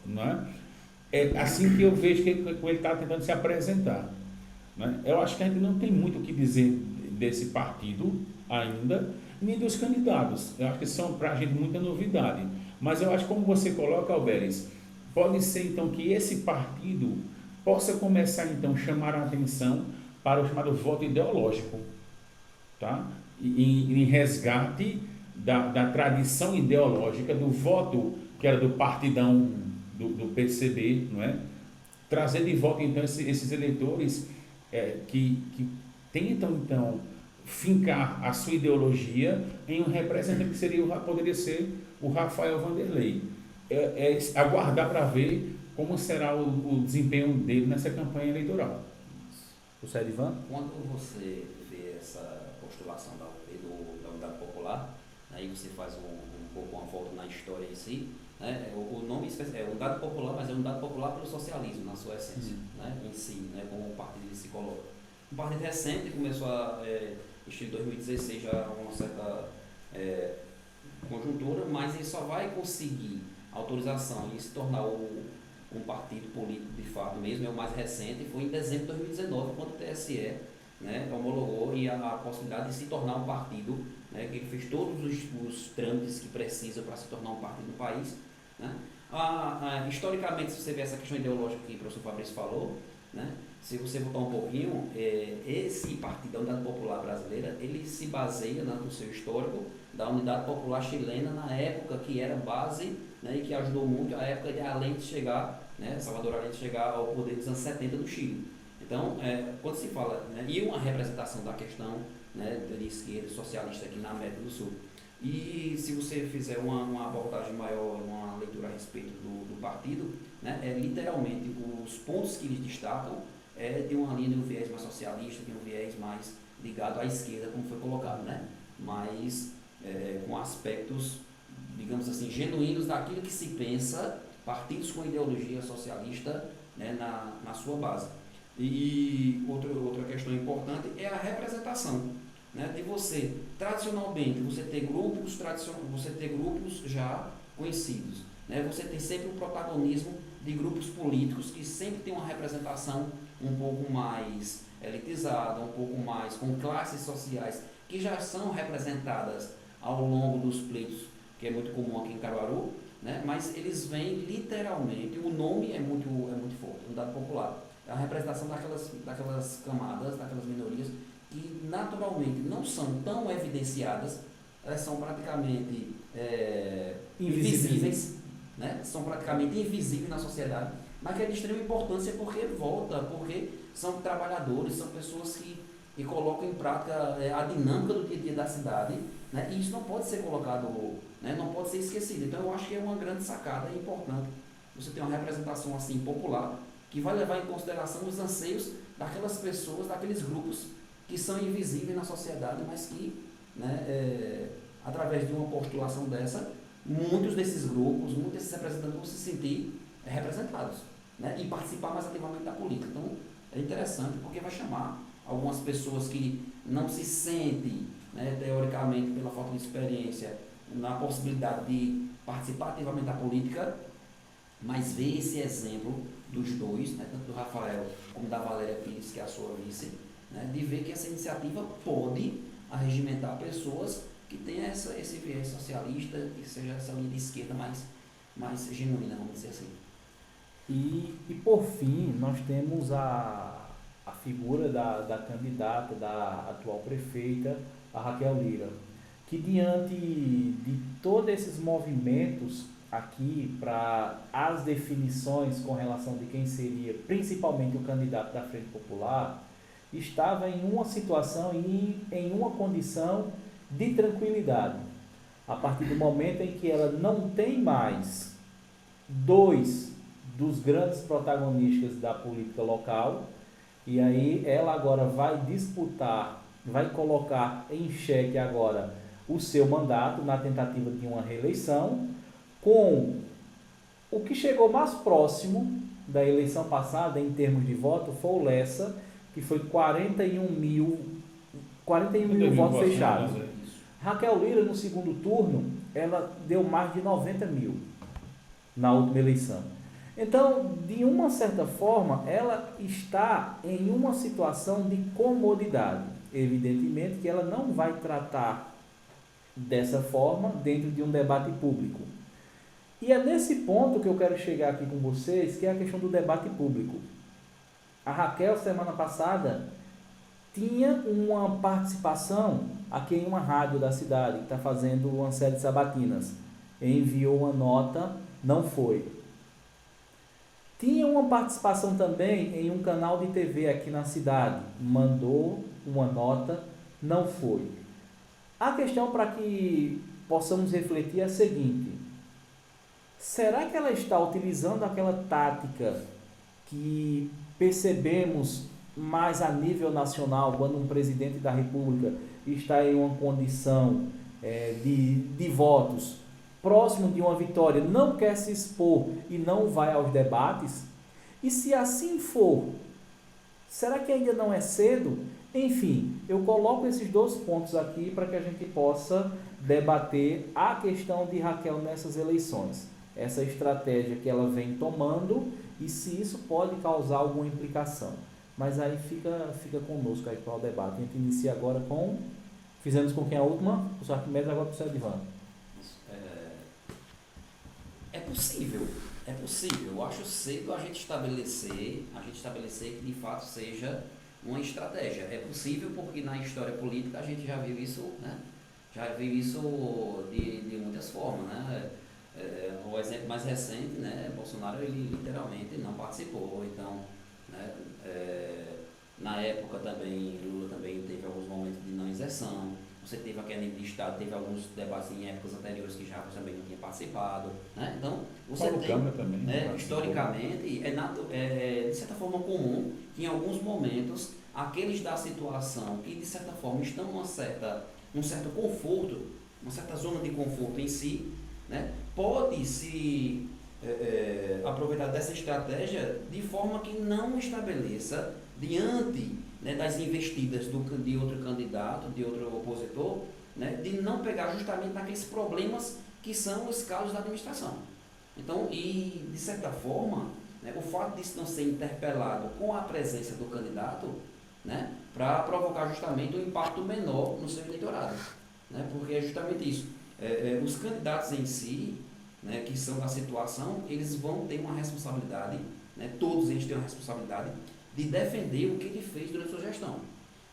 não é? É assim que eu vejo que ele está tentando se apresentar, né? Eu acho que a gente não tem muito o que dizer desse partido ainda, nem dos candidatos. Eu acho que são para a gente muita novidade. Mas eu acho que, como você coloca, Alberes, pode ser então que esse partido possa começar então a chamar a atenção para o chamado voto ideológico, tá? Em resgate da tradição ideológica do voto que era do partidão do PCB, não é? Trazer de volta então esses eleitores que tentam então fincar a sua ideologia em um representante que poderia ser o Rafael Vanderlei. Aguardar para ver como será o desempenho dele nessa campanha eleitoral. O Serivan? Quando você vê essa postulação da Unidade Popular, aí você faz um pouco uma volta na história em si, né? O nome é Unidade Popular, mas é Unidade Popular pelo socialismo, na sua essência, né? Em si, né? Como o partido se coloca. Um partido recente, começou em 2016, já uma certa conjuntura, mas ele só vai conseguir autorização e se tornar um partido político de fato mesmo, é o mais recente, foi em dezembro de 2019, quando o TSE, né, homologou e a possibilidade de se tornar um partido, né, que fez todos os trâmites que precisa para se tornar um partido no país, né. Historicamente, se você vê essa questão ideológica que o professor Fabrício falou, né, se você voltar um pouquinho, esse partido da Unidade Popular Brasileira, ele se baseia, né, no seu histórico da Unidade Popular Chilena, na época que era base, né, e que ajudou muito a época de Allende chegar, né, Salvador Allende chegar ao poder dos anos 70 do Chile. Então, quando se fala, né, e uma representação da questão, né, de esquerda socialista aqui na América do Sul. E se você fizer uma abordagem maior, uma leitura a respeito do partido, né, literalmente os pontos que eles destacam de uma linha de um viés mais socialista, de um viés mais ligado à esquerda, como foi colocado, né, mas com aspectos, digamos assim, genuínos daquilo que se pensa, partidos com ideologia socialista, né, na sua base. E outra questão importante é a representação, né, de você, tradicionalmente, você ter grupos já conhecidos, né, você tem sempre um protagonismo de grupos políticos que sempre tem uma representação um pouco mais elitizada, um pouco mais com classes sociais que já são representadas ao longo dos pleitos, que é muito comum aqui em Caruaru, né, mas eles vêm literalmente, o nome é muito forte, Unidade Popular. É a representação daquelas camadas, daquelas minorias que naturalmente não são tão evidenciadas, elas são praticamente invisíveis, né? São praticamente invisíveis na sociedade, mas que é de extrema importância porque são trabalhadores, são pessoas que colocam em prática a dinâmica do dia a dia da cidade, né? E isso não pode ser colocado, né? Não pode ser esquecido. Então eu acho que é uma grande sacada, é importante você ter uma representação assim popular, que vai levar em consideração os anseios daquelas pessoas, daqueles grupos que são invisíveis na sociedade, mas que, né, através de uma postulação dessa, muitos desses grupos, muitos desses representantes vão se sentir representados, né, e participar mais ativamente da política. Então, é interessante porque vai chamar algumas pessoas que não se sentem, né, teoricamente, pela falta de experiência, na possibilidade de participar ativamente da política, mas ver esse exemplo dos dois, né, tanto do Rafael como da Valéria Pires, que é a sua vice, né, de ver que essa iniciativa pode arregimentar pessoas que tenham esse viés socialista, que seja essa linha de esquerda mais genuína, vamos dizer assim. E por fim, nós temos a figura da candidata, da atual prefeita, a Raquel Lira, que diante de todos esses movimentos aqui para as definições com relação de quem seria principalmente o candidato da Frente Popular, estava em uma situação e em uma condição de tranquilidade. A partir do momento em que ela não tem mais dois dos grandes protagonistas da política local, e aí ela agora vai disputar, vai colocar em xeque agora o seu mandato na tentativa de uma reeleição, com o que chegou mais próximo da eleição passada em termos de voto foi o Lessa, que foi 41 mil votos fechados. Raquel Lira, no segundo turno, ela deu mais de 90 mil na última eleição. Então, de uma certa forma, ela está em uma situação de comodidade. Evidentemente que ela não vai tratar dessa forma dentro de um debate público. E é nesse ponto que eu quero chegar aqui com vocês, que é a questão do debate público. A Raquel, semana passada, tinha uma participação aqui em uma rádio da cidade, que está fazendo uma série de sabatinas. Enviou uma nota, não foi. Tinha uma participação também em um canal de TV aqui na cidade, mandou uma nota, não foi. A questão para que possamos refletir é a seguinte: será que ela está utilizando aquela tática que percebemos mais a nível nacional, quando um presidente da República está em uma condição de votos próximo de uma vitória, não quer se expor e não vai aos debates? E se assim for, será que ainda não é cedo? Enfim, eu coloco esses dois pontos aqui para que a gente possa debater a questão de Raquel nessas eleições. Essa estratégia que ela vem tomando e se isso pode causar alguma implicação. Mas aí fica conosco aí para o debate. A gente inicia agora com... Fizemos com quem a última? O professor Arquimedes, agora para o professor Edvan. É possível. Eu acho cedo a gente estabelecer que de fato seja uma estratégia. É possível porque na história política a gente já viu isso, né? Já viu isso de muitas formas, né? O exemplo mais recente, né? Bolsonaro, ele literalmente não participou. Então, né? Na época também, Lula também teve alguns momentos de não inserção. Você teve aqui a nível de Estado, teve alguns debates em épocas anteriores que já também não tinha participado, né? Então, você Paulo tem, Câmara também, né, historicamente, de certa forma comum que em alguns momentos, aqueles da situação que de certa forma estão num certo conforto, uma certa zona de conforto em si, né, pode se aproveitar dessa estratégia de forma que não estabeleça diante, né, das investidas de outro candidato, de outro opositor, né, de não pegar justamente naqueles problemas que são os casos da administração. Então, e de certa forma, né, o fato disso não ser interpelado com a presença do candidato, né, para provocar justamente um impacto menor no seu eleitorado, né, porque é justamente isso. Os candidatos em si, né, que são da situação, eles vão ter uma responsabilidade, né, todos eles têm uma responsabilidade de defender o que ele fez durante sua gestão.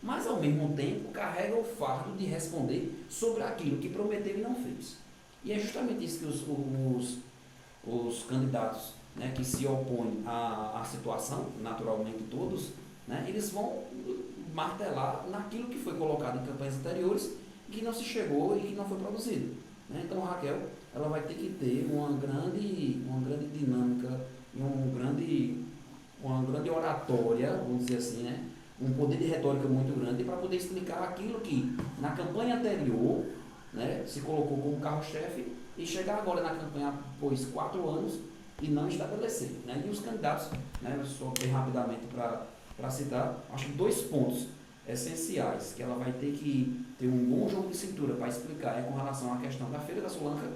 Mas, ao mesmo tempo, carrega o fardo de responder sobre aquilo que prometeu e não fez. E é justamente isso que os candidatos, né, que se opõem à situação, naturalmente todos, né, eles vão martelar naquilo que foi colocado em campanhas anteriores, que não se chegou e que não foi produzido. Né? Então, a Raquel, ela vai ter que ter uma grande dinâmica e uma grande oratória, vamos dizer assim, né? Um poder de retórica muito grande para poder explicar aquilo que na campanha anterior, né, se colocou como carro-chefe e chegar agora na campanha após 4 anos e não estabelecer. Né? E os candidatos, né, só bem rapidamente para citar, acho que 2 pontos essenciais que ela vai ter que ter um bom jogo de cintura para explicar com relação à questão da Feira da Solanca,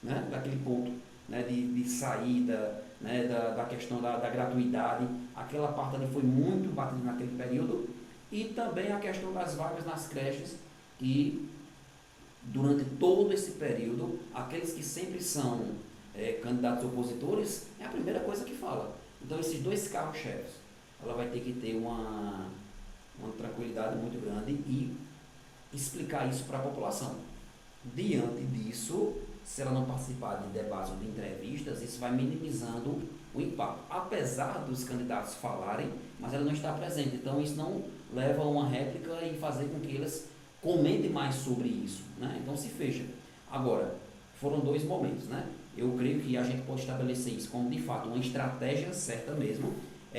né, daquele ponto, né, de saída, né, da questão da gratuidade, aquela parte ali foi muito batida naquele período, e também a questão das vagas nas creches, que durante todo esse período, aqueles que sempre são candidatos opositores, é a primeira coisa que fala. Então, esses dois carros-chefes, ela vai ter que ter uma tranquilidade muito grande e explicar isso para a população. Diante disso, se ela não participar de debates ou de entrevistas, isso vai minimizando o impacto. Apesar dos candidatos falarem, mas ela não está presente. Então, isso não leva a uma réplica e fazer com que eles comentem mais sobre isso, né? Então, se fecha. Agora, foram 2 momentos, né? Eu creio que a gente pode estabelecer isso como, de fato, uma estratégia certa mesmo,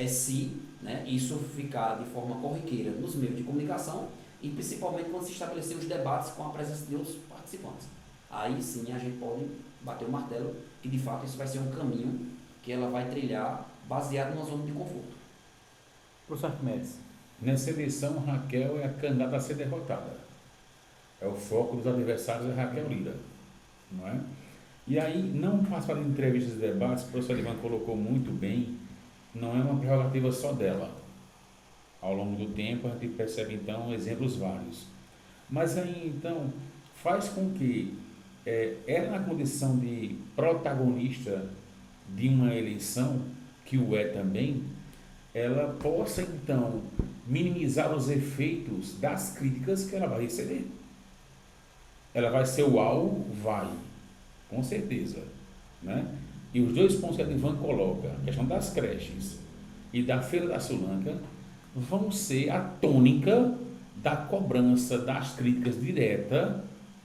se, né, isso ficar de forma corriqueira nos meios de comunicação e principalmente quando se estabelecer os debates com a presença de outros participantes. Aí sim a gente pode bater o martelo que, de fato, isso vai ser um caminho que ela vai trilhar baseado numa zona de conforto. Professor Arquimedes. Nessa eleição, Raquel é a candidata a ser derrotada. É o foco dos adversários, é Raquel Lira, não é? E aí, não participar de entrevistas e debates, o professor Ivan colocou muito bem, não é uma prerrogativa só dela. Ao longo do tempo, a gente percebe, então, exemplos vários. Mas aí, então, faz com que ela, na condição de protagonista de uma eleição, que o é também, ela possa, então, minimizar os efeitos das críticas que ela vai receber. Ela vai ser o alvo? Vai, com certeza, né? E os 2 pontos que a Ivan coloca, a questão das creches e da Feira da Sulanca, vão ser a tônica da cobrança das críticas diretas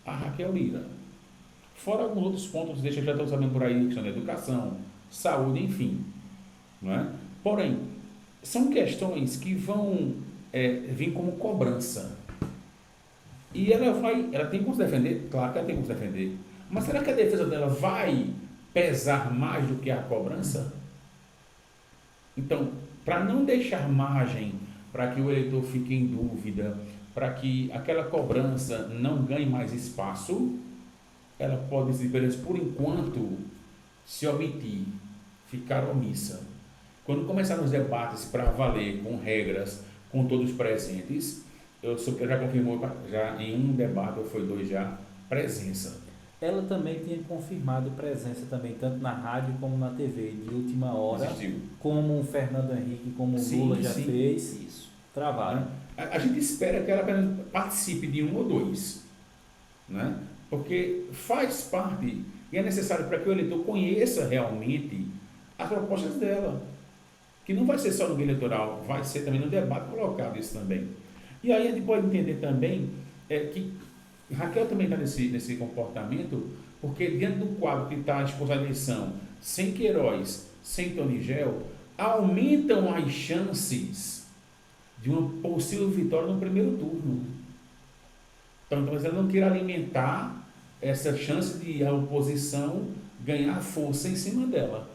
a Raquel Lira. Fora alguns outros pontos, já estão sabendo por aí, questão da educação, saúde, enfim, não é? Porém, são questões que vão vir como cobrança. E ela tem como se defender? Claro que ela tem como se defender. Mas será que a defesa dela vai pesar mais do que a cobrança? Então, para não deixar margem para que o eleitor fique em dúvida, para que aquela cobrança não ganhe mais espaço, ela pode, por enquanto, se omitir, ficar omissa. Quando começar os debates para valer, com regras, com todos presentes, eu já confirmou, já em um debate, ou foi 2 já, presença. Ela também tinha confirmado presença também, tanto na rádio como na TV, de última hora, Existiu. Como o Fernando Henrique, como o Lula já fez, isso. Travado. A gente espera que ela participe de 1 ou 2, né? Porque faz parte e é necessário para que o eleitor conheça realmente as propostas dela, que não vai ser só no guia eleitoral, vai ser também no debate colocado isso também. E aí a gente pode entender também que Raquel também está nesse comportamento, porque diante do quadro que está exposto à eleição, sem Queiroz, sem Tonigel, aumentam as chances de uma possível vitória no primeiro turno. Então, talvez ela não queira alimentar essa chance de a oposição ganhar força em cima dela.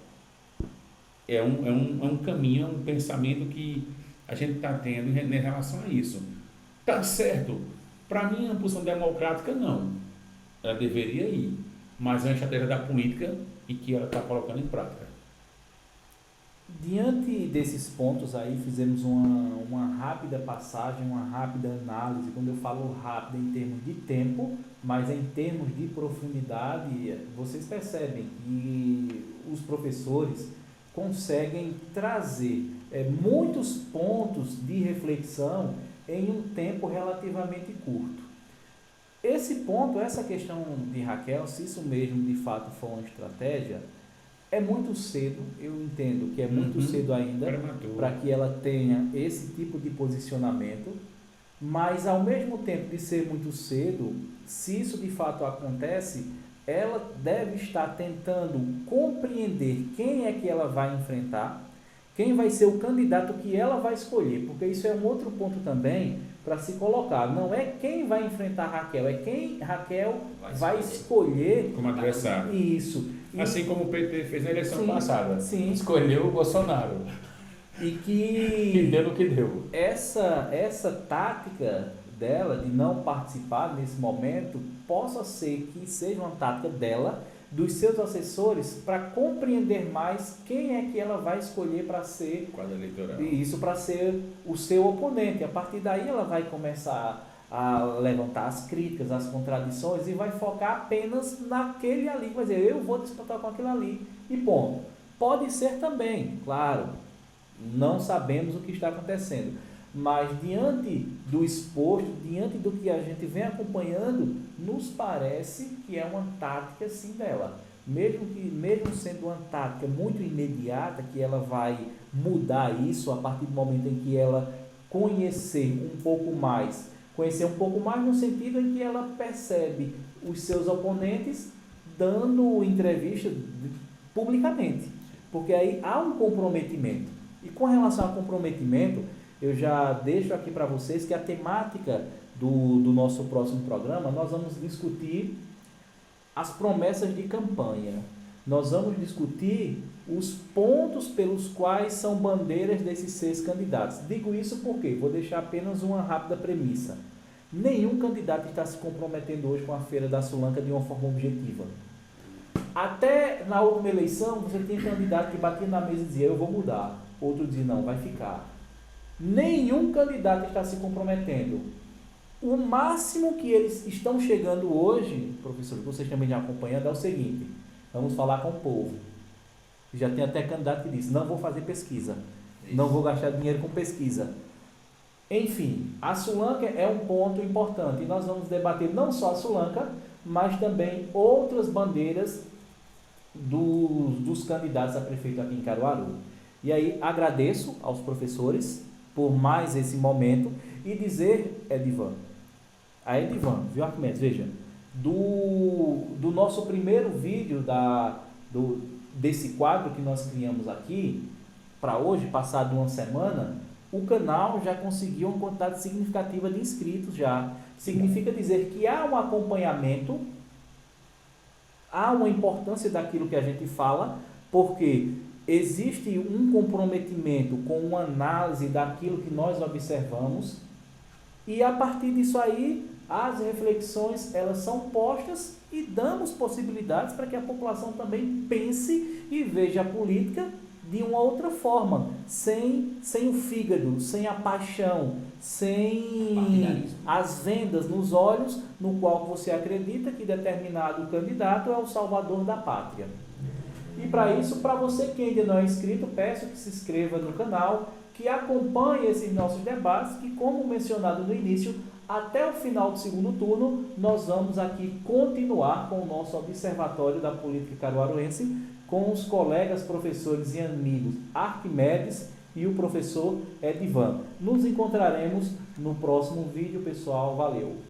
É um caminho, é um pensamento que a gente está tendo em relação a isso. Está certo? Para mim, a posição democrática, não. Ela deveria ir, mas é uma estratégia da política e que ela está colocando em prática. Diante desses pontos aí, fizemos uma rápida passagem, uma rápida análise. Quando eu falo rápida em termos de tempo, mas em termos de profundidade, vocês percebem que os professores conseguem trazer muitos pontos de reflexão em um tempo relativamente curto. Esse ponto, essa questão de Raquel, se isso mesmo de fato for uma estratégia, é muito cedo, eu entendo que é muito cedo ainda para que ela tenha esse tipo de posicionamento, mas ao mesmo tempo de ser muito cedo, se isso de fato acontece, ela deve estar tentando compreender quem é que ela vai enfrentar, quem vai ser o candidato que ela vai escolher, porque isso é um outro ponto também para se colocar. Não é quem vai enfrentar Raquel, é quem Raquel vai escolher como adversário. Isso. Assim como o PT fez na eleição passada. Sim. Escolheu o Bolsonaro. E que deu no que deu. Essa tática dela de não participar nesse momento possa ser que seja uma tática dela, dos seus assessores, para compreender mais quem é que ela vai escolher para ser quadro eleitoral. Isso, para ser o seu oponente. A partir daí ela vai começar a levantar as críticas, as contradições e vai focar apenas naquele ali, vai dizer, eu vou disputar com aquilo ali e ponto. Pode ser também, claro, não sabemos o que está acontecendo, mas diante do exposto, diante do que a gente vem acompanhando, nos parece que é uma tática sim dela. Mesmo sendo uma tática muito imediata, que ela vai mudar isso a partir do momento em que ela conhecer um pouco mais no sentido em que ela percebe os seus oponentes dando entrevista publicamente, porque aí há um comprometimento. E com relação ao comprometimento, eu já deixo aqui para vocês que a temática do nosso próximo programa, nós vamos discutir as promessas de campanha. Nós vamos discutir os pontos pelos quais são bandeiras desses 6 candidatos. Digo isso porque vou deixar apenas uma rápida premissa. Nenhum candidato está se comprometendo hoje com a Feira da Sulanca de uma forma objetiva. Até na última eleição, você tinha candidato que batia na mesa e dizia, eu vou mudar. Outro dizia, não, vai ficar. Nenhum candidato está se comprometendo. O máximo que eles estão chegando hoje, professor, que vocês também já acompanhando, é o seguinte, vamos falar com o povo. Já tem até candidato que disse, não vou fazer pesquisa, não vou gastar dinheiro com pesquisa. Enfim, a Sulanca é um ponto importante e nós vamos debater não só a Sulanca, mas também outras bandeiras dos candidatos a prefeito aqui em Caruaru. E aí agradeço aos professores por mais esse momento e dizer, Edivan, viu, Arquimedes, veja, do nosso primeiro vídeo desse quadro que nós criamos aqui, para hoje, passado uma semana, o canal já conseguiu uma quantidade significativa de inscritos já. Significa dizer que há um acompanhamento, há uma importância daquilo que a gente fala, porque existe um comprometimento com uma análise daquilo que nós observamos e a partir disso aí as reflexões elas são postas e damos possibilidades para que a população também pense e veja a política de uma outra forma, sem o fígado, sem a paixão, sem as vendas nos olhos, no qual você acredita que determinado candidato é o salvador da pátria. E para isso, para você que ainda não é inscrito, peço que se inscreva no canal, que acompanhe esses nossos debates, que como mencionado no início, até o final do segundo turno, nós vamos aqui continuar com o nosso observatório da política caruaruense, com os colegas, professores e amigos Arquimedes e o professor Edivan. Nos encontraremos no próximo vídeo, pessoal. Valeu!